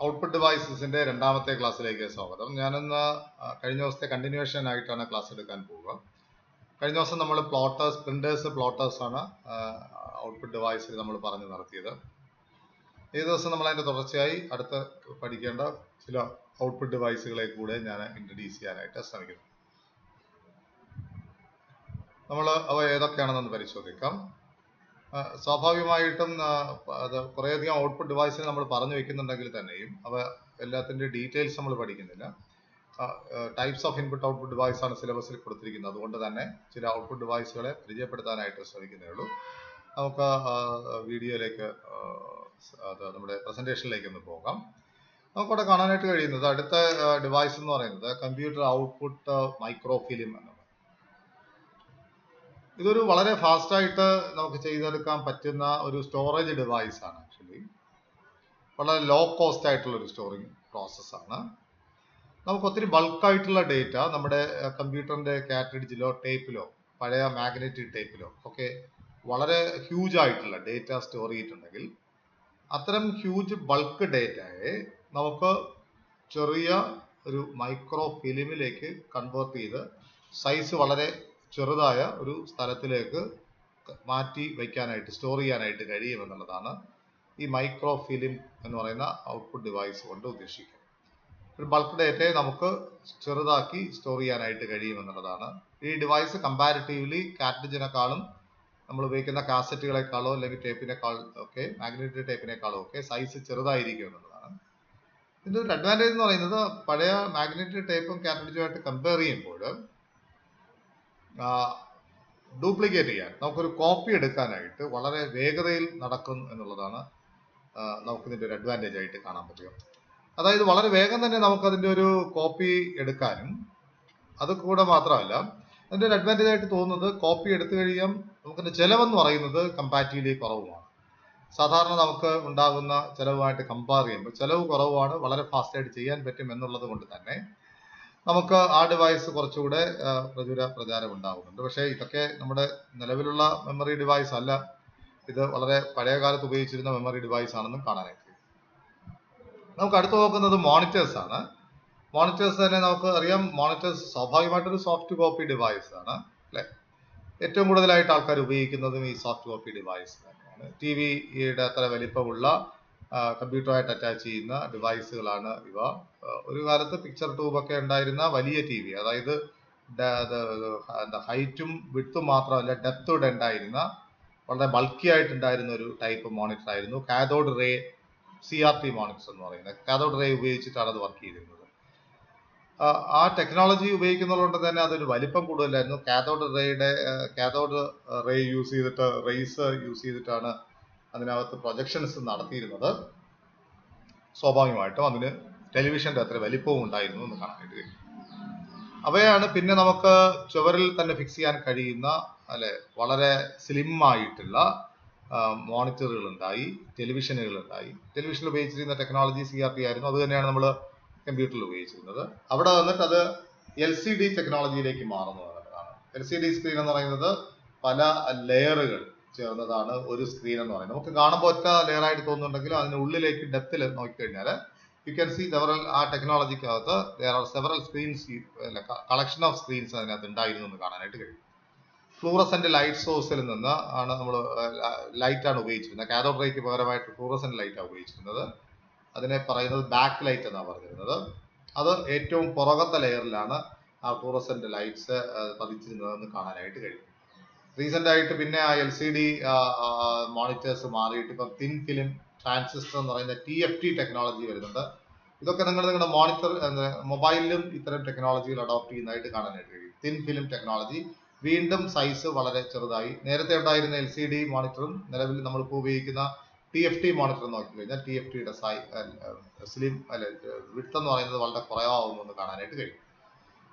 Output ഡിവൈസസിന്റെ രണ്ടാമത്തെ ക്ലാസ്സിലേക്ക് സ്വാഗതം. ഞാനിന്ന് കഴിഞ്ഞ ദിവസത്തെ കണ്ടിന്യൂവേഷൻ ആയിട്ടാണ് ക്ലാസ് എടുക്കാൻ പോവുക. കഴിഞ്ഞ ദിവസം നമ്മൾ പ്രിന്റേഴ്സ് ആണ് ഔട്ട്പുട്ട് ഡിവൈസിൽ നമ്മൾ പറഞ്ഞു നടത്തിയത്. ഈ ദിവസം നമ്മൾ അതിന്റെ തുടർച്ചയായി അടുത്ത് പഠിക്കേണ്ട ചില ഔട്ട്പുട്ട് ഡിവൈസുകളെ കൂടെ ഞാൻ ഇൻട്രൊഡ്യൂസ് ചെയ്യാനായിട്ട് ശ്രമിക്കുന്നു. നമ്മൾ അവ ഏതൊക്കെയാണെന്ന് പരിശോധിക്കാം. സ്വാഭാവികമായിട്ടും അത് കുറേയധികം ഔട്ട്പുട്ട് ഡിവൈസിന് നമ്മൾ പറഞ്ഞു വെക്കുന്നുണ്ടെങ്കിൽ തന്നെയും അവ എല്ലാത്തിൻ്റെ ഡീറ്റെയിൽസ് നമ്മൾ പഠിക്കുന്നില്ല. Types of input output device ആണ് സിലബസിൽ കൊടുത്തിരിക്കുന്നത്. അതുകൊണ്ട് തന്നെ ചില ഔട്ട്പുട്ട് ഡിവൈസുകളെ പരിചയപ്പെടുത്താനായിട്ട് ശ്രമിക്കുന്നേ ഉള്ളൂ. നമുക്ക് വീഡിയോയിലേക്ക് നമ്മുടെ പ്രസന്റേഷനിലേക്ക് ഒന്ന് പോകാം. നമുക്കവിടെ കാണാനായിട്ട് കഴിയുന്നത് അടുത്ത ഡിവൈസ് എന്ന് പറയുന്നത് കമ്പ്യൂട്ടർ ഔട്ട്പുട്ട് മൈക്രോഫിലിം എന്നാണ്. ഇതൊരു വളരെ ഫാസ്റ്റായിട്ട് നമുക്ക് ചെയ്തെടുക്കാൻ പറ്റുന്ന ഒരു സ്റ്റോറേജ് ഡിവൈസ് ആണ്. ആക്ച്വലി വളരെ ലോ കോസ്റ്റ് ആയിട്ടുള്ള ഒരു സ്റ്റോറിങ് പ്രോസസ്സാണ്. നമുക്ക് ഒത്തിരി ബൾക്കായിട്ടുള്ള ഡേറ്റ നമ്മുടെ കമ്പ്യൂട്ടറിന്റെ കാർട്രിഡ്ജിലോ ടേപ്പിലോ പഴയ മാഗ്നറ്റിക് ടേപ്പിലോ ഒക്കെ വളരെ ഹ്യൂജ് ആയിട്ടുള്ള ഡേറ്റ സ്റ്റോർ ചെയ്തിട്ടുണ്ടെങ്കിൽ അത്തരം ഹ്യൂജ് ബൾക്ക് ഡേറ്റയെ നമുക്ക് ചെറിയ ഒരു മൈക്രോ ഫിലിമിലേക്ക് കൺവേർട്ട് ചെയ്ത് സൈസ് വളരെ ചെറുതായ ഒരു സ്ഥലത്തിലേക്ക് മാറ്റി വയ്ക്കാനായിട്ട് സ്റ്റോർ ചെയ്യാനായിട്ട് കഴിയുമെന്നുള്ളതാണ് ഈ മൈക്രോ ഫിലിം എന്ന് പറയുന്ന ഔട്ട്പുട്ട് ഡിവൈസ് കൊണ്ട് ഉദ്ദേശിക്കുന്നത്. ഒരു ബൾക്ക് ഡേറ്റയെ നമുക്ക് ചെറുതാക്കി സ്റ്റോർ ചെയ്യാനായിട്ട് കഴിയുമെന്നുള്ളതാണ്. ഈ ഡിവൈസ് കമ്പാരിറ്റീവ്ലി കാർട്രിഡ്ജിനെക്കാളും നമ്മൾ ഉപയോഗിക്കുന്ന കാസറ്റുകളെക്കാളോ അല്ലെങ്കിൽ ടേപ്പിനേക്കാൾ ഒക്കെ മാഗ്നറ്റിക് ടേപ്പിനേക്കാളോ ഒക്കെ സൈസ് ചെറുതായിരിക്കും എന്നുള്ളതാണ്. ഇതിൻ്റെ ഒരു അഡ്വാൻറ്റേജ് എന്ന് പറയുന്നത് പഴയ മാഗ്നറ്റിക് ടേപ്പും കാർട്രിഡ്ജുമായിട്ട് കമ്പയർ ചെയ്യുമ്പോൾ ഡ്യൂപ്ലിക്കേറ്റ് ചെയ്യാൻ നമുക്കൊരു കോപ്പി എടുക്കാനായിട്ട് വളരെ വേഗതയിൽ നടക്കും എന്നുള്ളതാണ് നമുക്കിതിൻ്റെ ഒരു അഡ്വാൻറ്റേജ് ആയിട്ട് കാണാൻ പറ്റുക. അതായത് വളരെ വേഗം തന്നെ നമുക്കതിൻ്റെ ഒരു കോപ്പി എടുക്കാനും അത് കൂടെ മാത്രമല്ല അതിൻ്റെ ഒരു അഡ്വാൻറ്റേജ് ആയിട്ട് തോന്നുന്നത് കോപ്പി എടുത്തു കഴിയാൻ നമുക്കിൻ്റെ ചിലവെന്ന് പറയുന്നത് കമ്പാരിറ്റീവ്ലി കുറവുമാണ്. സാധാരണ നമുക്ക് ഉണ്ടാകുന്ന ചിലവുമായിട്ട് കമ്പയർ ചെയ്യുമ്പോൾ ചിലവ് കുറവാണ്, വളരെ ഫാസ്റ്റായിട്ട് ചെയ്യാൻ പറ്റും എന്നുള്ളത് കൊണ്ട് തന്നെ നമുക്ക് ആ ഡിവൈസ് കുറച്ചുകൂടെ പ്രചാരം ഉണ്ടാകുന്നുണ്ട്. പക്ഷേ ഇതൊക്കെ നമ്മുടെ നിലവിലുള്ള മെമ്മറി ഡിവൈസ് അല്ല. ഇത് വളരെ പഴയ കാലത്ത് ഉപയോഗിച്ചിരുന്ന മെമ്മറി ഡിവൈസ് ആണെന്നും കാണാനായിട്ട്. നമുക്ക് അടുത്ത് നോക്കുന്നത് മോണിറ്റേഴ്സ് ആണ്. മോണിറ്റേഴ്സ് തന്നെ നമുക്ക് അറിയാം, മോണിറ്റേഴ്സ് സ്വാഭാവികമായിട്ടൊരു സോഫ്റ്റ് കോപ്പി ഡിവൈസ് ആണ് അല്ലെ. ഏറ്റവും കൂടുതലായിട്ട് ആൾക്കാർ ഉപയോഗിക്കുന്നതും ഈ സോഫ്റ്റ് കോപ്പി ഡിവൈസ് തന്നെയാണ്. ടി വിയുടെ അത്ര വലിപ്പമുള്ള കമ്പ്യൂട്ടറുമായിട്ട് അറ്റാച്ച് ചെയ്യുന്ന ഡിവൈസുകളാണ് ഇവ. ഒരു കാലത്ത് പിക്ചർ ട്യൂബൊക്കെ ഉണ്ടായിരുന്ന വലിയ ടി വി, അതായത് ഹൈറ്റും വിഡ്ത്തും മാത്രമല്ല ഡെപ്തോടെ ഉണ്ടായിരുന്ന വളരെ ബൾക്കി ആയിട്ടുണ്ടായിരുന്ന ഒരു ടൈപ്പ് മോണിറ്റർ ആയിരുന്നു കാഥോഡ് റേ CRT മോണിറ്റർ എന്ന് പറയുന്നത്. കാഥോഡ് റേ ഉപയോഗിച്ചിട്ടാണ് അത് വർക്ക് ചെയ്തിരുന്നത്. ആ ടെക്നോളജി ഉപയോഗിക്കുന്നതുകൊണ്ട് തന്നെ അതൊരു വലിപ്പം കൂടുതലായിരുന്നു. കാഥോഡ് റേ യൂസ് ചെയ്തിട്ട് റേസ് യൂസ് ചെയ്തിട്ടാണ് അതിനകത്ത് പ്രൊജക്ഷൻസ് നടത്തിയിരുന്നത്. സ്വാഭാവികമായിട്ടും അതിന് ടെലിവിഷന്റെ അത്ര വലിപ്പവും ഉണ്ടായിരുന്നു എന്ന് കാണാനായിട്ട് കഴിയും. അവയാണ് പിന്നെ നമുക്ക് ചുവരിൽ തന്നെ ഫിക്സ് ചെയ്യാൻ കഴിയുന്ന അല്ലെ വളരെ സ്ലിം ആയിട്ടുള്ള മോണിറ്ററുകൾ ഉണ്ടായി, ടെലിവിഷനുകൾ ഉണ്ടായി. ടെലിവിഷനിൽ ഉപയോഗിച്ചിരുന്ന ടെക്നോളജി CRT ആയിരുന്നു. അത് തന്നെയാണ് നമ്മൾ കമ്പ്യൂട്ടറിൽ ഉപയോഗിച്ചിരുന്നത്. അവിടെ വന്നിട്ട് അത് LCD ടെക്നോളജിയിലേക്ക് മാറുന്നതാണ്. LCD സ്ക്രീൻ എന്ന് പറയുന്നത് പല ലെയറുകൾ ചേർന്നതാണ് ഒരു സ്ക്രീൻ എന്ന് പറയുന്നത്. നമുക്ക് കാണുമ്പോൾ ഒറ്റ ലെയർ ആയിട്ട് തോന്നുന്നുണ്ടെങ്കിലും അതിന് ഉള്ളിലേക്ക് ഡെപ്തിൽ നോക്കിക്കഴിഞ്ഞാൽ യു ക്യാൻ സീ സെവറൽ ആ ടെക്നോളജിക്കകത്ത് several screens, collection of screens അതിനകത്ത് ഉണ്ടായിരുന്നു എന്ന് കാണാനായിട്ട് കഴിയും. ഫ്ലൂറസെന്റ് ലൈറ്റ് സോഴ്സിൽ നിന്ന് ആണ് നമ്മൾ ലൈറ്റാണ് ഉപയോഗിച്ചിരുന്നത്. കാഥോഡ് റേക്ക് പകരമായിട്ട് ഫ്ലൂറസെന്റ് ലൈറ്റാണ് ഉപയോഗിച്ചിരുന്നത്. അതിനെ പറയുന്നത് ബാക്ക് ലൈറ്റ് എന്നാണ് പറഞ്ഞിരുന്നത്. അത് ഏറ്റവും പുറകത്തെ ലെയറിലാണ് ആ ഫ്ലൂറസെന്റ് ലൈറ്റ്സ് പതിച്ചിരുന്നതെന്ന് കാണാനായിട്ട് കഴിയും. റീസെന്റ് ആയിട്ട് പിന്നെ ആ LCD മോണിറ്റേഴ്സ് മാറിയിട്ട് ഇപ്പം തിൻ ഫിലിം ട്രാൻസിസ്റ്റർ എന്ന് പറയുന്ന TFT ടെക്നോളജി വരുന്നുണ്ട്. ഇതൊക്കെ നിങ്ങളുടെ മോണിറ്റർ മൊബൈലിലും ഇത്തരം ടെക്നോളജികൾ അഡോപ്റ്റ് ചെയ്യുന്നതായിട്ട് കാണാനായിട്ട് കഴിയും. തിൻ ഫിലിം ടെക്നോളജി വീണ്ടും സൈസ് വളരെ ചെറുതായി. നേരത്തെ ഉണ്ടായിരുന്ന LCD മോണിറ്ററും നിലവിൽ നമ്മളിപ്പോൾ ഉപയോഗിക്കുന്ന TFT മോണിറ്റർ നോക്കിക്കഴിഞ്ഞാൽ TFTയുടെ സ്ലിം വിഡ്ത്ത് എന്ന് പറയുന്നത് വളരെ കുറവാകുന്നു എന്ന് കാണാനായിട്ട് കഴിയും.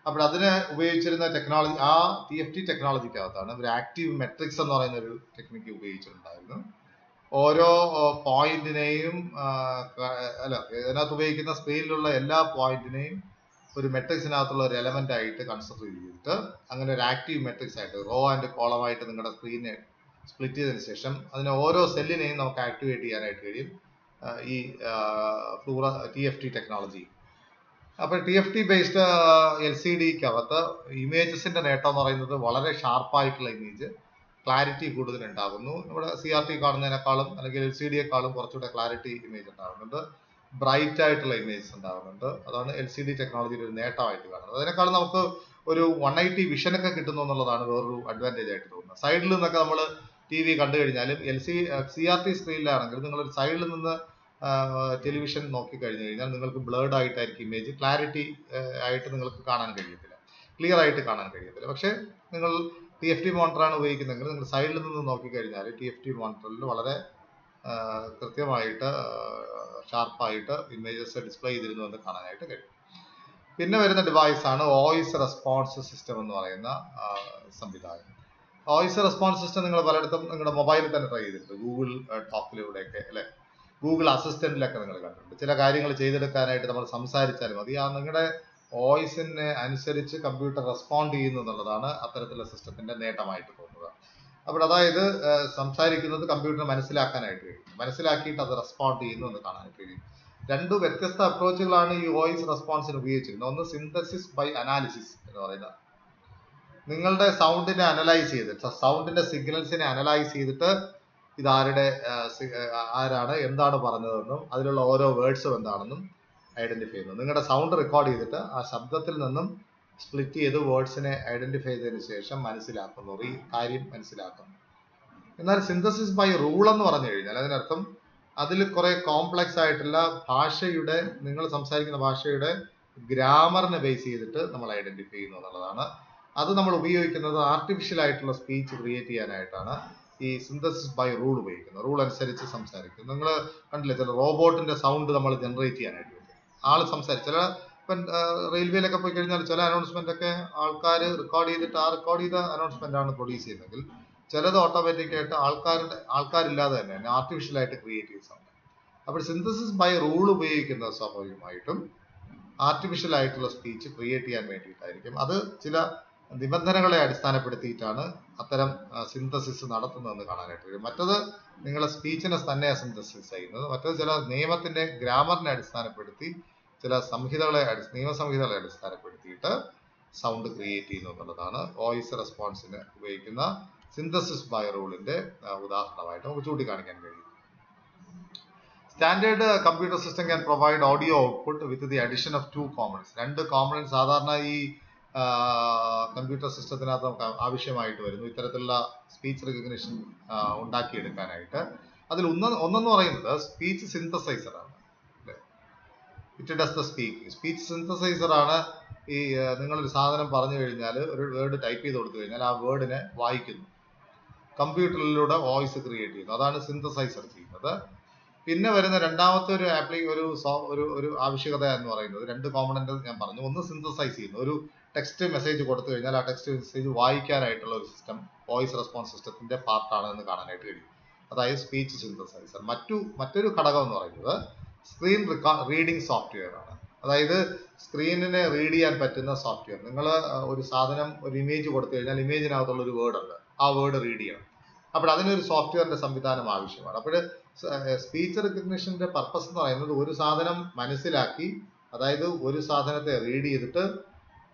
അപ്പോൾ അതിന് ഉപയോഗിച്ചിരുന്ന ടെക്നോളജി ആ TFT ടെക്നോളജിക്കകത്താണ് ഒരു ആക്റ്റീവ് മെട്രിക്സ് എന്ന് പറയുന്ന ഒരു ടെക്നിക്ക് ഉപയോഗിച്ചിട്ടുണ്ടായിരുന്നു. ഓരോ പോയിന്റിനെയും ഇതിനകത്ത് ഉപയോഗിക്കുന്ന സ്ക്രീനിലുള്ള എല്ലാ പോയിന്റിനെയും ഒരു മെട്രിക്സിനകത്തുള്ള ഒരു എലമെന്റ് ആയിട്ട് കൺസിഡർ ചെയ്തിട്ട് അങ്ങനെ ഒരു ആക്റ്റീവ് മെട്രിക്സ് ആയിട്ട് റോ ആൻഡ് കോളമായിട്ട് നിങ്ങളുടെ സ്ക്രീനെ സ്പ്ലിറ്റ് ചെയ്തതിനു ശേഷം അതിനെ ഓരോ സെല്ലിനെയും നമുക്ക് ആക്ടിവേറ്റ് ചെയ്യാനായിട്ട് കഴിയും. ഈ TFT ടെക്നോളജി. അപ്പോൾ TFT ബേസ്ഡ് LCDക്കകത്ത് ഇമേജസിന്റെ നേട്ടം എന്ന് പറയുന്നത് വളരെ ഷാർപ്പായിട്ടുള്ള ഇമേജ്, ക്ലാരിറ്റി കൂടുതൽ ഉണ്ടാകുന്നു. നമ്മുടെ CRT കാണുന്നതിനേക്കാളും അല്ലെങ്കിൽ LCDയെക്കാളും കുറച്ചുകൂടെ ക്ലാരിറ്റി ഇമേജ് ഉണ്ടാകുന്നുണ്ട്, ബ്രൈറ്റ് ആയിട്ടുള്ള ഇമേജസ് ഉണ്ടാകുന്നുണ്ട്. അതാണ് LCD ടെക്നോളജിയുടെ ഒരു നേട്ടമായിട്ട് കാണുന്നത്. അതിനേക്കാളും നമുക്ക് ഒരു 180 വിഷനൊക്കെ കിട്ടുന്നു എന്നുള്ളതാണ് വേറൊരു അഡ്വാൻറ്റേജ് ആയിട്ട് തോന്നുന്നത്. സൈഡിൽ നിന്നൊക്കെ നമ്മൾ TV കണ്ടു കഴിഞ്ഞാലും CRT സ്ക്രീനിലാണെങ്കിൽ നിങ്ങളൊരു സൈഡിൽ നിന്ന് ടെലിവിഷൻ നോക്കി കഴിഞ്ഞു കഴിഞ്ഞാൽ നിങ്ങൾക്ക് ബ്ലേർഡ് ആയിട്ടായിരിക്കും ഇമേജ്, ക്ലാരിറ്റി ആയിട്ട് നിങ്ങൾക്ക് കാണാൻ കഴിയത്തില്ല, ക്ലിയർ ആയിട്ട് കാണാൻ കഴിയത്തില്ല. പക്ഷെ നിങ്ങൾ TFT മോണിറ്ററാണ് ഉപയോഗിക്കുന്നതെങ്കിൽ നിങ്ങൾ സൈഡിൽ നിന്ന് നോക്കിക്കഴിഞ്ഞാൽ TFT മോണിറ്ററിൽ വളരെ കൃത്യമായിട്ട് ഷാർപ്പായിട്ട് ഇമേജസ് ഡിസ്പ്ലേ ചെയ്തിരുന്നു എന്ന് കാണാനായിട്ട് കഴിയും. പിന്നെ വരുന്ന ഡിവൈസാണ് വോയിസ് റെസ്പോൺസ് സിസ്റ്റം എന്ന് പറയുന്ന സംവിധാനം. വോയിസ് റെസ്പോൺസ് സിസ്റ്റം നിങ്ങൾ പലയിടത്തും നിങ്ങളുടെ മൊബൈലിൽ തന്നെ ട്രൈ ചെയ്തിട്ടുണ്ട്, ഗൂഗിൾ ടോക്കിലൂടെയൊക്കെ അല്ലെ, ഗൂഗിൾ അസിസ്റ്റന്റിലൊക്കെ നിങ്ങൾ കണ്ടിട്ടുണ്ട്. ചില കാര്യങ്ങൾ ചെയ്തെടുക്കാനായിട്ട് നമ്മൾ സംസാരിച്ചാൽ മതി, ആ നിങ്ങളുടെ വോയിസിന് അനുസരിച്ച് കമ്പ്യൂട്ടർ റെസ്പോണ്ട് ചെയ്യുന്നു എന്നുള്ളതാണ് അത്തരത്തിലുള്ള സിസ്റ്റത്തിന്റെ നേട്ടമായിട്ട് തോന്നുന്നത്. അപ്പോൾ അതായത് സംസാരിക്കുന്നത് കമ്പ്യൂട്ടർ മനസ്സിലാക്കാനായിട്ട് കഴിയും, മനസ്സിലാക്കിയിട്ട് അത് റെസ്പോണ്ട് ചെയ്യുന്നു എന്ന് കാണാനായിട്ട് കഴിയും. രണ്ടു വ്യത്യസ്ത അപ്രോച്ചുകളാണ് ഈ വോയിസ് റെസ്പോൺസിന് ഉപയോഗിച്ചിരുന്നത്. ഒന്ന് സിന്തസിസ് ബൈ അനാലിസിസ് എന്ന് പറയുന്നത്, നിങ്ങളുടെ സൗണ്ടിനെ അനലൈസ് ചെയ്തിട്ട്, സൗണ്ടിന്റെ സിഗ്നൽസിനെ അനലൈസ് ചെയ്തിട്ട് ഇതാരുടെ ആരാണ് എന്താണ് പറഞ്ഞതെന്നും അതിലുള്ള ഓരോ വേർഡ്സും എന്താണെന്നും ഐഡന്റിഫൈ ചെയ്യുന്നു. നിങ്ങളുടെ സൗണ്ട് റെക്കോർഡ് ചെയ്തിട്ട് ആ ശബ്ദത്തിൽ നിന്നും സ്പ്ലിറ്റ് ചെയ്ത് വേർഡ്സിനെ ഐഡന്റിഫൈ ചെയ്തതിനു ശേഷം മനസ്സിലാക്കുന്നു, കാര്യം മനസ്സിലാക്കുന്നു. എന്നാൽ സിന്തസിസ് ബൈ റൂൾ എന്ന് പറഞ്ഞു കഴിഞ്ഞാൽ അതിനർത്ഥം അതിൽ കുറെ കോംപ്ലക്സ് ആയിട്ടുള്ള ഭാഷയുടെ, നിങ്ങൾ സംസാരിക്കുന്ന ഭാഷയുടെ ഗ്രാമറിനെ ബേസ് ചെയ്തിട്ട് നമ്മൾ ഐഡന്റിഫൈ ചെയ്യുന്നു എന്നുള്ളതാണ്. അത് നമ്മൾ ഉപയോഗിക്കുന്നത് ആർട്ടിഫിഷ്യൽ ആയിട്ടുള്ള സ്പീച്ച് ക്രിയേറ്റ് ചെയ്യാനായിട്ടാണ് ഈ സിന്തസിസ് ബൈ റൂൾ ഉപയോഗിക്കുന്നത്. റൂൾ അനുസരിച്ച് സംസാരിക്കും. നിങ്ങൾ കണ്ടില്ലേ, ചില റോബോട്ടിന്റെ സൗണ്ട് നമ്മൾ ജനറേറ്റ് ചെയ്യാനായിട്ട് പറ്റും. ആള് സംസാരിക്കും. ചില ഇപ്പം റെയിൽവേയിലൊക്കെ പോയി കഴിഞ്ഞാൽ ചില അനൗൺസ്മെന്റ് ഒക്കെ ആൾക്കാർ റെക്കോർഡ് ചെയ്തിട്ട് ആ റെക്കോർഡ് ചെയ്ത അനൗൺസ്മെന്റ് ആണ് പ്രൊഡ്യൂസ് ചെയ്യുന്നതെങ്കിൽ ചിലത് ഓട്ടോമാറ്റിക് ആയിട്ട് ആൾക്കാരില്ലാതെ തന്നെ ആർട്ടിഫിഷ്യൽ ആയിട്ട് ക്രിയേറ്റ് ചെയ്ത സൗണ്ട്. അപ്പോൾ സിന്തസിസ് ബൈ റൂൾ ഉപയോഗിക്കുന്നത് സ്വാഭാവികമായിട്ടും ആർട്ടിഫിഷ്യൽ ആയിട്ടുള്ള സ്പീച്ച് ക്രിയേറ്റ് ചെയ്യാൻ വേണ്ടിയിട്ടായിരിക്കും. അത് ചില നിബന്ധനകളെ അടിസ്ഥാനപ്പെടുത്തിയിട്ടാണ് അത്തരം സിന്തസിസ് നടത്തുന്നതെന്ന് കാണാനായിട്ട് കഴിയും. മറ്റത് നിങ്ങളെ സ്പീച്ചിനെ തന്നെയാണ് സിന്തസിസ് ചെയ്യുന്നത്. മറ്റത് ചില നിയമത്തിന്റെ ഗ്രാമറിനെ അടിസ്ഥാനപ്പെടുത്തി ചില നിയമസംഹിതകളെ അടിസ്ഥാനപ്പെടുത്തിയിട്ട് സൗണ്ട് ക്രിയേറ്റ് ചെയ്യുന്നു എന്നുള്ളതാണ് വോയിസ് റെസ്പോൺസിന് ഉപയോഗിക്കുന്ന സിന്തസിസ് ബൈ റൂളിന്റെ ഉദാഹരണമായിട്ട് നമുക്ക് ചൂണ്ടിക്കാണിക്കാൻ കഴിയും. Standard computer system can provide audio output with the addition of 2 components. 2 components സാധാരണ ഈ കമ്പ്യൂട്ടർ സിസ്റ്റത്തിനകത്ത് നമുക്ക് ആവശ്യമായിട്ട് വരുന്നു ഇത്തരത്തിലുള്ള സ്പീച്ച് റെക്കഗ്നിഷൻ ഉണ്ടാക്കിയെടുക്കാനായിട്ട്. അതിൽ ഒന്നെന്ന് പറയുന്നത് സ്പീച്ച് സിന്തസൈസർ ആണ്. It does the speech synthesiser ആണ്. ഈ നിങ്ങളൊരു സാധനം പറഞ്ഞു കഴിഞ്ഞാൽ, ഒരു വേർഡ് ടൈപ്പ് ചെയ്ത് കൊടുത്തു കഴിഞ്ഞാൽ ആ വേർഡിനെ വായിക്കുന്നു, കമ്പ്യൂട്ടറിലൂടെ വോയിസ് ക്രിയേറ്റ് ചെയ്യുന്നു. അതാണ് സിന്തസൈസർ ചെയ്യുന്നത്. പിന്നെ വരുന്ന രണ്ടാമത്തെ ഒരു ആവശ്യകത എന്ന് പറയുന്നത് 2 കോമ്പണന്റ് ഞാൻ പറഞ്ഞു. ഒന്ന് സിന്തസൈസ് ചെയ്യുന്നു, ഒരു ടെക്സ്റ്റ് മെസ്സേജ് കൊടുത്തു കഴിഞ്ഞാൽ ആ ടെക്സ്റ്റ് മെസ്സേജ് വായിക്കാനായിട്ടുള്ള ഒരു സിസ്റ്റം വോയിസ് റെസ്പോൺസ് സിസ്റ്റത്തിന്റെ പാർട്ടാണ് എന്ന് കാണാനായിട്ട് കഴിയും. അതായത് സ്പീച്ച് സിന്തസൈസർ. മറ്റൊരു ഘടകം എന്ന് പറയുന്നത് സ്ക്രീൻ റീഡിംഗ് സോഫ്റ്റ്വെയർ ആണ്. അതായത് സ്ക്രീനിനെ റീഡ് ചെയ്യാൻ പറ്റുന്ന സോഫ്റ്റ്വെയർ. നിങ്ങൾ ഒരു സാധനം, ഒരു ഇമേജ് കൊടുത്തു കഴിഞ്ഞാൽ ഇമേജിനകത്തുള്ള ഒരു വേർഡ് ഉണ്ട്, ആ വേർഡ് റീഡ് ചെയ്യണം. അപ്പോൾ അതിനൊരു സോഫ്റ്റ്വെയറിന്റെ സംവിധാനം ആവശ്യമാണ്. അപ്പോൾ സ്പീച്ച് റെക്കഗ്നിഷന്റെ പർപ്പസ് എന്ന് പറയുന്നത് ഒരു സാധനം മനസ്സിലാക്കി, അതായത് ഒരു സാധനത്തെ റീഡ് ചെയ്തിട്ട്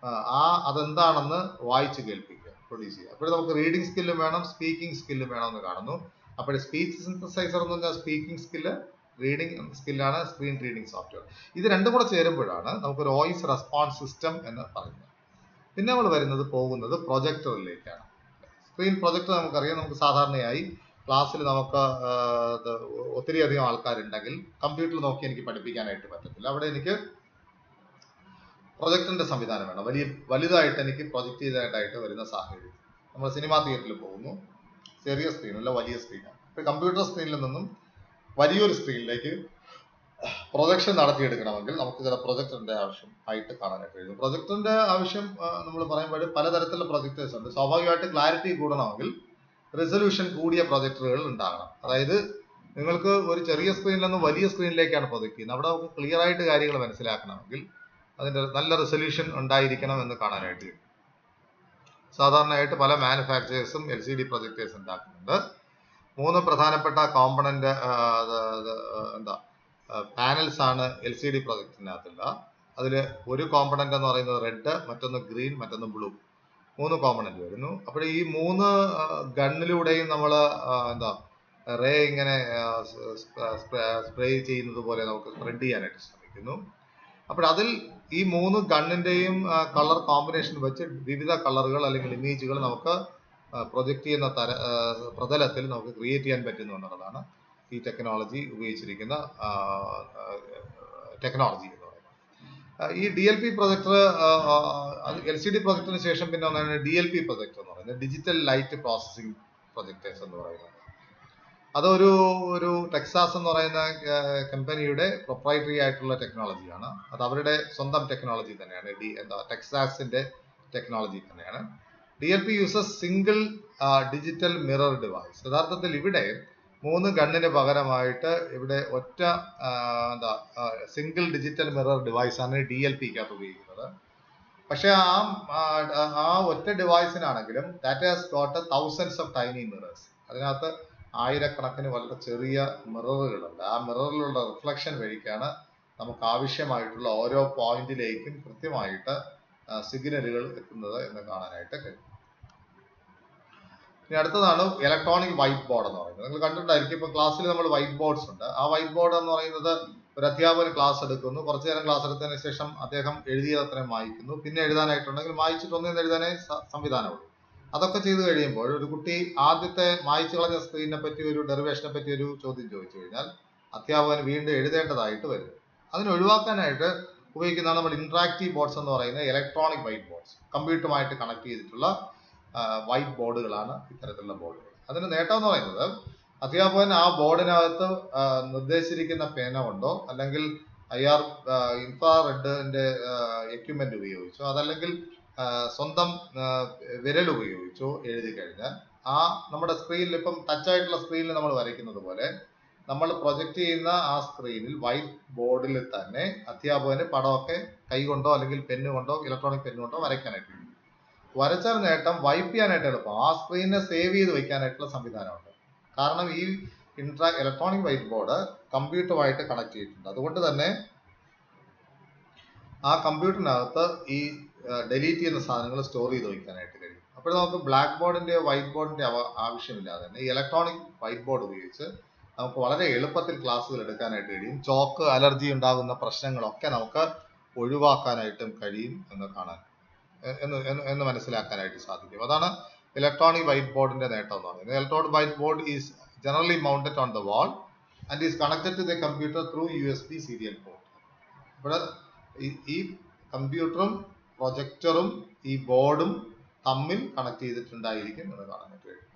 അതെന്താണെന്ന് വായിച്ച് കേൾപ്പിക്കുക, പ്രൊഡ്യൂസ് ചെയ്യുക. അപ്പോൾ നമുക്ക് റീഡിംഗ് സ്കില്ലും വേണം, സ്പീക്കിംഗ് സ്കില്ലും വേണമെന്ന് കാണുന്നു. അപ്പോൾ സ്പീച്ച് സിന്തസൈസർ എന്ന് പറഞ്ഞാൽ സ്പീക്കിംഗ് സ്കില്ല്, റീഡിംഗ് സ്കില്ലാണ് സ്ക്രീൻ റീഡിംഗ് സോഫ്റ്റ്വെയർ. ഇത് രണ്ടും കൂടെ ചേരുമ്പോഴാണ് നമുക്കൊരു വോയിസ് റെസ്പോൺസ് സിസ്റ്റം എന്ന് പറയുന്നത്. പിന്നെ നമ്മൾ പോകുന്നത് പ്രൊജക്ടറിലേക്കാണ്. സ്ക്രീൻ പ്രൊജക്ടർ നമുക്കറിയാം. നമുക്ക് സാധാരണയായി ക്ലാസ്സിൽ നമുക്ക് ഒത്തിരി അധികം ആൾക്കാരുണ്ടെങ്കിൽ കമ്പ്യൂട്ടറിൽ നോക്കി എനിക്ക് പഠിപ്പിക്കാനായിട്ട് പറ്റത്തില്ല. അവിടെ എനിക്ക് പ്രൊജക്ടറിന്റെ സംവിധാനം വേണം. വലുതായിട്ട് എനിക്ക് പ്രൊജക്ട് ചെയ്തതായിട്ട് വരുന്ന സാഹചര്യം. നമ്മൾ സിനിമാ തിയേറ്ററിൽ പോകുന്നു, ചെറിയ സ്ക്രീനല്ല വലിയ സ്ക്രീനാണ്. ഇപ്പൊ കമ്പ്യൂട്ടർ സ്ക്രീനിൽ നിന്നും വലിയൊരു സ്ക്രീനിലേക്ക് പ്രൊജക്ഷൻ നടത്തിയെടുക്കണമെങ്കിൽ നമുക്ക് ചില പ്രൊജക്ടറിന്റെ ആവശ്യം ആയിട്ട് കാണാനായിട്ട് കഴിയും. പ്രൊജക്ടറിന്റെ ആവശ്യം നമ്മൾ പറയുമ്പോൾ പലതരത്തിലുള്ള പ്രൊജക്ടേഴ്സ് ഉണ്ട്. സ്വാഭാവികമായിട്ട് ക്ലാരിറ്റി കൂടണമെങ്കിൽ റെസൊല്യൂഷൻ കൂടിയ പ്രൊജക്ടറുകൾ ഉണ്ടാകണം. അതായത് നിങ്ങൾക്ക് ഒരു ചെറിയ സ്ക്രീനിൽ നിന്ന് വലിയ സ്ക്രീനിലേക്കാണ് പ്രൊജക്ട് ചെയ്യുന്നത്. അവിടെ നമുക്ക് ക്ലിയർ ആയിട്ട് കാര്യങ്ങൾ മനസ്സിലാക്കണമെങ്കിൽ അതിന്റെ നല്ല റെസൊല്യൂഷൻ ഉണ്ടായിരിക്കണം എന്ന് കാണാനായിട്ട് കഴിയും. സാധാരണയായിട്ട് പല മാനുഫാക്ചറേഴ്സും LCD പ്രൊജക്ടേഴ്സ് ഉണ്ടാക്കുന്നുണ്ട്. 3 പ്രധാനപ്പെട്ട കോമ്പണന്റ് പാനൽസ് ആണ് LCD പ്രൊജക്ടറിനകത്തുള്ള. അതിൽ ഒരു കോമ്പണന്റ് എന്ന് പറയുന്നത് റെഡ്, മറ്റൊന്ന് ഗ്രീൻ, മറ്റൊന്ന് ബ്ലൂ, 3 കോമ്പണന്റ് വരുന്നു. അപ്പോൾ ഈ 3 ഗണ്ണിലൂടെയും നമ്മൾ എന്താ റേ ഇങ്ങനെ സ്പ്രേ ചെയ്യുന്നത് പോലെ നമുക്ക് സ്പ്രെഡ് ചെയ്യാനായിട്ട് ശ്രമിക്കുന്നു. അപ്പോൾ അതിൽ ഈ 3 ഗണ്ണിന്റെയും കളർ കോമ്പിനേഷൻ വെച്ച് വിവിധ കളറുകൾ അല്ലെങ്കിൽ ഇമേജുകൾ നമുക്ക് പ്രൊജക്ട് ചെയ്യുന്ന പ്രതലത്തിൽ നമുക്ക് ക്രിയേറ്റ് ചെയ്യാൻ പറ്റുന്നു എന്നുള്ളതാണ് ഈ ടെക്നോളജി ഉപയോഗിച്ചിരിക്കുന്ന ടെക്നോളജി എന്ന് പറയുന്നത്. ഈ DLP പ്രൊജക്ടർ LCD പ്രൊജക്ടറിന് ശേഷം പിന്നെ ഒന്നാണ് DLP പ്രൊജക്ടർ എന്ന് പറയുന്നത്, ഡിജിറ്റൽ ലൈറ്റ് പ്രോസസ്സിംഗ് പ്രൊജക്ടേഴ്സ് എന്ന് പറയുന്നത്. അതൊരു ടെക്സാസ് എന്ന് പറയുന്ന കമ്പനിയുടെ പ്രൊപ്രൈറ്ററി ആയിട്ടുള്ള ടെക്നോളജിയാണ്. അത് അവരുടെ സ്വന്തം ടെക്നോളജി തന്നെയാണ്. ടെക്സാസിന്റെ ടെക്നോളജി തന്നെയാണ്. DLP uses single digital mirror device. യഥാർത്ഥത്തിൽ ഇവിടെ 3 ഗണ്ണിന് പകരമായിട്ട് ഇവിടെ ഒറ്റ സിംഗിൾ ഡിജിറ്റൽ മിറർ ഡിവൈസ് ആണ് DLPക്കകത്ത് ഉപയോഗിക്കുന്നത്. പക്ഷെ ആ ഒറ്റ ഡിവൈസിനാണെങ്കിലും that has got thousands of tiny mirrors. അതിനകത്ത് ആയിരക്കണക്കിന് വളരെ ചെറിയ മിററുകളുണ്ട്. ആ മിററിലുള്ള റിഫ്ലക്ഷൻ വഴിക്കാണ് നമുക്ക് ആവശ്യമായിട്ടുള്ള ഓരോ പോയിന്റിലേക്കും കൃത്യമായിട്ട് സിഗ്നലുകൾ എത്തുന്നത് എന്ന് കാണാനായിട്ട് കഴിയും. ഇനി അടുത്തതാണ് ഇലക്ട്രോണിക് വൈറ്റ് ബോർഡ് എന്ന് പറയുന്നത്. നിങ്ങൾ കണ്ടിട്ടുണ്ടായിരിക്കും, ഇപ്പൊ ക്ലാസ്സിൽ നമ്മൾ വൈറ്റ് ബോർഡ്സ് ഉണ്ട്. ആ വൈറ്റ് ബോർഡ് എന്ന് പറയുന്നത് ഒരു അധ്യാപകൻ ക്ലാസ് എടുക്കുന്നു, കുറച്ചു നേരം ക്ലാസ് എടുത്തതിന് ശേഷം അദ്ദേഹം എഴുതിയത്രയും വായിക്കുന്നു, പിന്നെ എഴുതാനായിട്ടുണ്ടെങ്കിൽ വായിച്ചിട്ടൊന്നും എഴുതാനേ സംവിധാനമുള്ളൂ. അതൊക്കെ ചെയ്തു കഴിയുമ്പോൾ ഒരു കുട്ടി ആദ്യത്തെ മായ്ച്ചു കളഞ്ഞ സ്ക്രീനിനെ പറ്റി ഒരു ഡെറിവേഷനെ പറ്റി ഒരു ചോദ്യം ചോദിച്ചു കഴിഞ്ഞാൽ അധ്യാപകൻ വീണ്ടും എഴുതേണ്ടതായിട്ട് വരും. അതിന് ഒഴിവാക്കാനായിട്ട് ഉപയോഗിക്കുന്നതാണ് നമ്മൾ ഇന്ററാക്റ്റീവ് ബോർഡ്സ് എന്ന് പറയുന്ന ഇലക്ട്രോണിക് വൈറ്റ് ബോർഡ്സ്. കമ്പ്യൂട്ടറുമായിട്ട് കണക്ട് ചെയ്തിട്ടുള്ള വൈറ്റ് ബോർഡുകളാണ് ഇത്തരത്തിലുള്ള ബോർഡുകൾ. അതിന് നേട്ടം എന്ന് പറയുന്നത് അധ്യാപകൻ ആ ബോർഡിനകത്ത് നിർദ്ദേശിച്ചിരിക്കുന്ന പേന കൊണ്ടോ അല്ലെങ്കിൽ ഇൻഫ്രാറെഡിന്റെ എക്യുപ്മെന്റ് ഉപയോഗിച്ചോ അതല്ലെങ്കിൽ സ്വന്തം വിരൽ ഉപയോഗിച്ചോ എഴുതി കഴിഞ്ഞാൽ നമ്മുടെ സ്ക്രീനിൽ ഇപ്പം ടച്ച് ആയിട്ടുള്ള സ്ക്രീനിൽ നമ്മൾ വരയ്ക്കുന്നത് പോലെ നമ്മൾ പ്രൊജക്ട് ചെയ്യുന്ന ആ സ്ക്രീനിൽ വൈറ്റ് ബോർഡിൽ തന്നെ അധ്യാപകന് പടമൊക്കെ കൈകൊണ്ടോ അല്ലെങ്കിൽ പെന്നുകൊണ്ടോ ഇലക്ട്രോണിക് പെന്നുകൊണ്ടോ വരയ്ക്കാനായിട്ട് കഴിയും. വരച്ചാൽ നേട്ടം വൈപ്പ് ചെയ്യാനായിട്ട് എളുപ്പം. ആ സ്ക്രീനിനെ സേവ് ചെയ്ത് വെക്കാനായിട്ടുള്ള സംവിധാനമുണ്ട്. കാരണം ഈ ഇലക്ട്രോണിക് വൈറ്റ് ബോർഡ് കമ്പ്യൂട്ടറുമായിട്ട് കണക്ട് ചെയ്തിട്ടുണ്ട്. അതുകൊണ്ട് തന്നെ ആ കമ്പ്യൂട്ടറിനകത്ത് ഈ ഡിലീറ്റ് ചെയ്യുന്ന സാധനങ്ങൾ സ്റ്റോർ ചെയ്ത് വയ്ക്കാനായിട്ട് കഴിയും. അപ്പോൾ നമുക്ക് ബ്ലാക്ക് ബോർഡിന്റെയോ വൈറ്റ് ബോർഡിന്റെയോ ആവശ്യമില്ലാതെ തന്നെ ഈ ഇലക്ട്രോണിക് വൈറ്റ് ബോർഡ് ഉപയോഗിച്ച് നമുക്ക് വളരെ എളുപ്പത്തിൽ ക്ലാസ്സുകൾ എടുക്കാനായിട്ട് കഴിയും. ചോക്ക് അലർജി ഉണ്ടാകുന്ന പ്രശ്നങ്ങളൊക്കെ നമുക്ക് ഒഴിവാക്കാനായിട്ടും കഴിയും എന്ന് മനസ്സിലാക്കാനായിട്ട് സാധിക്കും. അതാണ് ഇലക്ട്രോണിക് വൈറ്റ് ബോർഡിന്റെ നേട്ടം എന്ന് പറയുന്നത്. Electronic white board is generally mounted on the wall and is connected to the computer through USB serial port. അപ്പോൾ ഈ കമ്പ്യൂട്ടറും പ്രൊജക്ടറും ഈ ബോർഡും തമ്മിൽ കണക്ട് ചെയ്തിട്ടുണ്ടായിരിക്കും എന്ന് കാണാനായിട്ട് കഴിയും.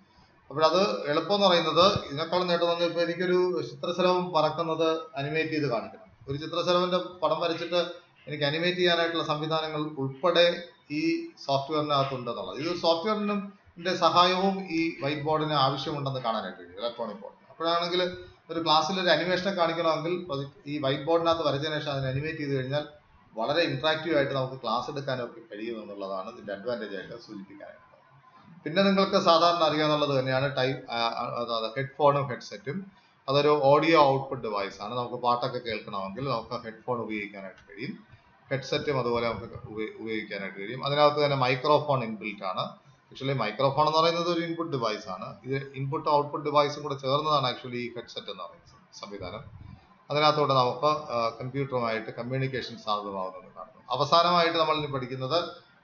അപ്പോൾ അത് എളുപ്പം എന്ന് പറയുന്നത് ഇതിനേക്കാളും നേട്ടം എന്ന് പറഞ്ഞാൽ എനിക്കൊരു ചിത്രശലഭം പറക്കുന്നത് അനിമേറ്റ് ചെയ്ത് കാണിക്കണം. ഒരു ചിത്രശലഭന്റെ പടം വരച്ചിട്ട് എനിക്ക് അനിമേറ്റ് ചെയ്യാനായിട്ടുള്ള സംവിധാനങ്ങൾ ഉൾപ്പെടെ ഈ സോഫ്റ്റ്വെയറിനകത്തുണ്ടെന്നുള്ളത്. ഇത് സോഫ്റ്റ്വെയറിന്റെ സഹായവും ഈ വൈറ്റ് ബോർഡിന് ആവശ്യമുണ്ടെന്ന് കാണാനായിട്ട് കഴിയും, ഇലക്ട്രോണിക് ബോർഡ്. അപ്പോഴാണെങ്കിൽ ഒരു ക്ലാസ്സിൽ ഒരു അനിമേഷനെ കാണിക്കണമെങ്കിൽ ഈ വൈറ്റ് ബോർഡിനകത്ത് വരച്ചതിന് ശേഷം അതിന് അനിമേറ്റ് ചെയ്ത് കഴിഞ്ഞാൽ വളരെ ഇന്ററാക്റ്റീവ് ആയിട്ട് നമുക്ക് ക്ലാസ് എടുക്കാനൊക്കെ കഴിയും എന്നുള്ളതാണ് ഇതിന്റെ അഡ്വാൻറ്റേജ് ആയിട്ട് സൂചിപ്പിക്കാനായിട്ട്. പിന്നെ നിങ്ങൾക്ക് സാധാരണ അറിയാവുന്നത് തന്നെയാണ് ഹെഡ്ഫോണും ഹെഡ്സെറ്റും. അതൊരു ഓഡിയോ ഔട്ട്പുട്ട് ഡിവൈസ് ആണ്. നമുക്ക് പാട്ടൊക്കെ കേൾക്കണമെങ്കിൽ നമുക്ക് ഹെഡ്ഫോൺ ഉപയോഗിക്കാനായിട്ട് കഴിയും. ഹെഡ്സെറ്റും അതുപോലെ നമുക്ക് ഉപയോഗിക്കാനായിട്ട് കഴിയും. അതിനകത്ത് തന്നെ മൈക്രോഫോൺ ഇൻബിൽറ്റ് ആണ്. ആക്ച്വലി മൈക്രോഫോൺ എന്ന് പറയുന്നത് ഒരു ഇൻപുട്ട് ഡിവൈസ് ആണ്. ഇത് ഇൻപുട്ട് ഔട്ട്പുട്ട് ഡിവൈസും കൂടെ ചേർന്നതാണ് ആക്ച്വലി ഈ ഹെഡ്സെറ്റ് എന്ന് പറയുന്ന സംവിധാനം. അതിനകത്തോടെ നമുക്ക് കമ്പ്യൂട്ടറുമായിട്ട് കമ്മ്യൂണിക്കേഷൻ സാധ്യമാകുന്നത് കാണുന്നു. അവസാനമായിട്ട് നമ്മൾ ഇനി പഠിക്കുന്നത്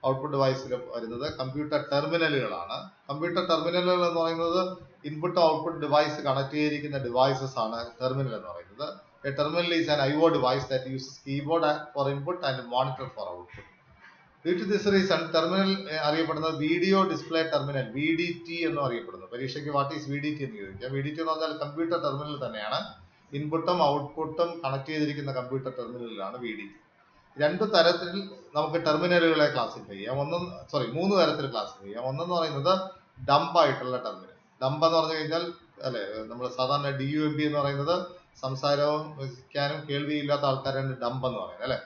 ഔട്ട്പുട്ട് ഡിവൈസിൽ വരുന്നത് കമ്പ്യൂട്ടർ ടെർമിനലുകളാണ്. കമ്പ്യൂട്ടർ ടെർമിനലുകൾ എന്ന് പറയുന്നത് ഇൻപുട്ട് ഔട്ട്പുട്ട് ഡിവൈസ് കണക്ട് ചെയ്തിരിക്കുന്ന ഡിവൈസസ് ആണ് ടെർമിനൽ എന്ന് പറയുന്നത്. A terminal is an IO device that uses keyboard for input and monitor for output. Due to this reason, terminal അറിയപ്പെടുന്നത് വീഡിയോ ഡിസ്പ്ലേ ടെർമിനൽ VDT എന്നും അറിയപ്പെടുന്നു. പരീക്ഷയ്ക്ക് വാട്ട് ഈസ് VDT എന്ന് ചോദിക്കാം. VDT എന്ന് പറഞ്ഞാൽ കമ്പ്യൂട്ടർ ടെർമിനൽ തന്നെയാണ്. ഇൻപുട്ടും ഔട്ട്പുട്ടും കണക്ട് ചെയ്തിരിക്കുന്ന കമ്പ്യൂട്ടർ ടെർമിനലാണ് VDT. 2 തരത്തിൽ നമുക്ക് ടെർമിനലുകളെ ക്ലാസിഫൈ ചെയ്യാം. 3 തരത്തിൽ ക്ലാസിഫൈ ചെയ്യാം. ഒന്നെന്ന് പറയുന്നത് ഡംപ് ആയിട്ടുള്ള ടെർമിനൽ. ഡംപ് എന്ന് പറഞ്ഞു കഴിഞ്ഞാൽ അല്ലെ നമ്മൾ സാധാരണ DUMB എന്ന് പറയുന്നത് സംസാരവും വഹിക്കാനും കേൾവിയില്ലാത്ത ആൾക്കാരാണ് ഡംപ് എന്ന് പറയുന്നത് അല്ലെ.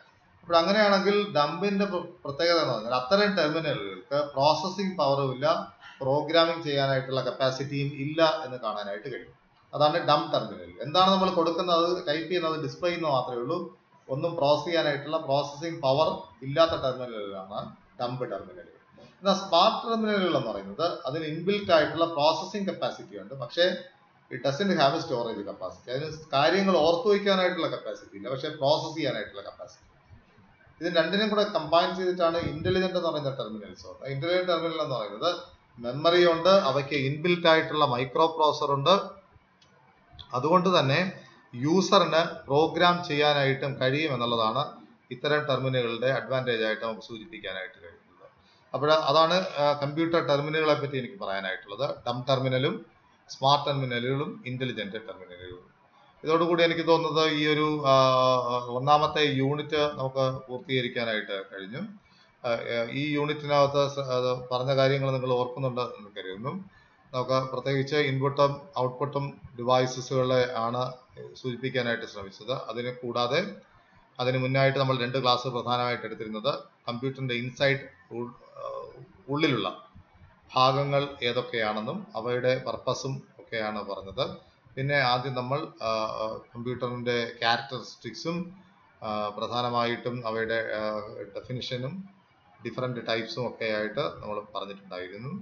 അപ്പോൾ അങ്ങനെയാണെങ്കിൽ ഡംപിന്റെ പ്രത്യേകത എന്ന് പറഞ്ഞാൽ അത്തരം ടെർമിനലുകൾക്ക് പ്രോസസ്സിംഗ് പവറും ഇല്ല, പ്രോഗ്രാമിംഗ് ചെയ്യാനായിട്ടുള്ള കപ്പാസിറ്റിയും ഇല്ല എന്ന് കാണാനായിട്ട് കഴിയും. അതാണ് ഡം ടെർമിനൽ. എന്താണ് നമ്മൾ കൊടുക്കുന്നത്, ടൈപ്പ് ചെയ്യുന്നത്, ഡിസ്പ്ലേ ചെയ്യുന്നത് മാത്രമേ ഉള്ളൂ. ഒന്നും പ്രോസസ് ചെയ്യാനായിട്ടുള്ള പ്രോസസ്സിംഗ് പവർ ഇല്ലാത്ത ടെർമിനലുകളാണ് ഡംപ് ടെർമിനലുകൾ. എന്നാൽ സ്മാർട്ട് ടെർമിനലുകൾ എന്ന് പറയുന്നത് അതിന് ഇൻബിൽറ്റ് ആയിട്ടുള്ള പ്രോസസ്സിംഗ് കപ്പാസിറ്റി ഉണ്ട്, പക്ഷേ it doesn't have storage capacity. അതിന് കാര്യങ്ങൾ ഓർത്തു വയ്ക്കാനായിട്ടുള്ള കപ്പാസിറ്റി ഇല്ല, പക്ഷേ പ്രോസസ് ചെയ്യാനായിട്ടുള്ള കപ്പാസിറ്റി. ഇത് രണ്ടിനും കൂടെ കമ്പൈൻ ചെയ്തിട്ടാണ് ഇന്റലിജന്റ് എന്ന് പറയുന്ന ടെർമിനൽസ്. ഇന്റലിജന്റ് ടെർമിനൽ എന്ന് പറയുന്നത് മെമ്മറി ഉണ്ട്, അവയ്ക്ക് ഇൻബിൽറ്റ് ആയിട്ടുള്ള മൈക്രോ പ്രോസസർ ഉണ്ട്. അതുകൊണ്ട് തന്നെ യൂസറിന് പ്രോഗ്രാം ചെയ്യാനായിട്ടും കഴിയും എന്നുള്ളതാണ് ഇത്തരം ടെർമിനലുകളുടെ അഡ്വാൻറ്റേജ് ആയിട്ട് നമുക്ക് സൂചിപ്പിക്കാനായിട്ട് കഴിയുന്നത്. അപ്പോൾ അതാണ് കമ്പ്യൂട്ടർ ടെർമിനലുകളെ പറ്റി എനിക്ക് പറയാനായിട്ടുള്ളത്. ഡം ടെർമിനലും സ്മാർട്ട് ടെർമിനലുകളും ഇന്റലിജന്റ് ടെർമിനലുകളും. ഇതോടുകൂടി എനിക്ക് തോന്നുന്നത് ഈ ഒരു ഒന്നാമത്തെ യൂണിറ്റ് നമുക്ക് പൂർത്തീകരിക്കാനായിട്ട് കഴിഞ്ഞു. ഈ യൂണിറ്റിനകത്ത് പറഞ്ഞ കാര്യങ്ങൾ നിങ്ങൾ ഓർക്കുന്നുണ്ട് എന്ന് കരുതുന്നു. നമുക്ക് പ്രത്യേകിച്ച് ഇൻപുട്ടും ഔട്ട്പുട്ടും ഡിവൈസസുകളെ ആണ് സൂചിപ്പിക്കാനായിട്ട് ശ്രമിച്ചത്. അതിന് കൂടാതെ അതിന് മുന്നായിട്ട് നമ്മൾ 2 ക്ലാസ് പ്രധാനമായിട്ട് എടുത്തിരുന്നത് കമ്പ്യൂട്ടറിന്റെ ഇൻസൈഡ് ഉള്ളിലുള്ള ഭാഗങ്ങൾ ഏതൊക്കെയാണെന്നും അവയുടെ പർപ്പസും ഒക്കെയാണ് പറഞ്ഞത്. പിന്നെ ആദ്യം നമ്മൾ കമ്പ്യൂട്ടറിന്റെ ക്യാരക്ടറിസ്റ്റിക്സും പ്രധാനമായിട്ടും അവയുടെ ഡെഫിനിഷനും ഡിഫറെന്റ് ടൈപ്സും ഒക്കെ ആയിട്ട് നമ്മൾ പറഞ്ഞിട്ടുണ്ടായിരുന്നു.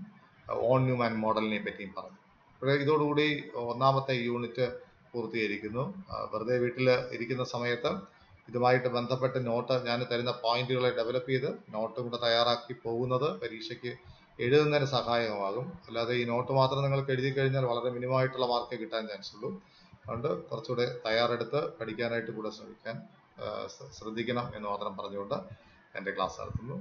ഓൺ ന്യൂമാൻ മോഡലിനെ പറ്റിയും പറഞ്ഞു. അപ്പോൾ ഇതോടുകൂടി ഒന്നാമത്തെ യൂണിറ്റ് പൂർത്തീകരിക്കുന്നു. വെറുതെ വീട്ടിൽ ഇരിക്കുന്ന സമയത്ത് ഇതുമായിട്ട് ബന്ധപ്പെട്ട് നോട്ട്, ഞാൻ തരുന്ന പോയിന്റുകളെ ഡെവലപ്പ് ചെയ്ത് നോട്ടും കൂടെ തയ്യാറാക്കി പോകുന്നത് പരീക്ഷയ്ക്ക് എഴുതുന്നതിന് സഹായകമാകും. അല്ലാതെ ഈ നോട്ട് മാത്രം നിങ്ങൾക്ക് എഴുതി കഴിഞ്ഞാൽ വളരെ മിനിമമായിട്ടുള്ള മാർക്കേ കിട്ടാൻ ചാൻസ് ഉള്ളൂ. അതുകൊണ്ട് കുറച്ചുകൂടെ തയ്യാറെടുത്ത് പഠിക്കാനായിട്ട് കൂടെ ശ്രദ്ധിക്കണം എന്ന് മാത്രം പറഞ്ഞുകൊണ്ട് എൻ്റെ ക്ലാസ് നടത്തുന്നു.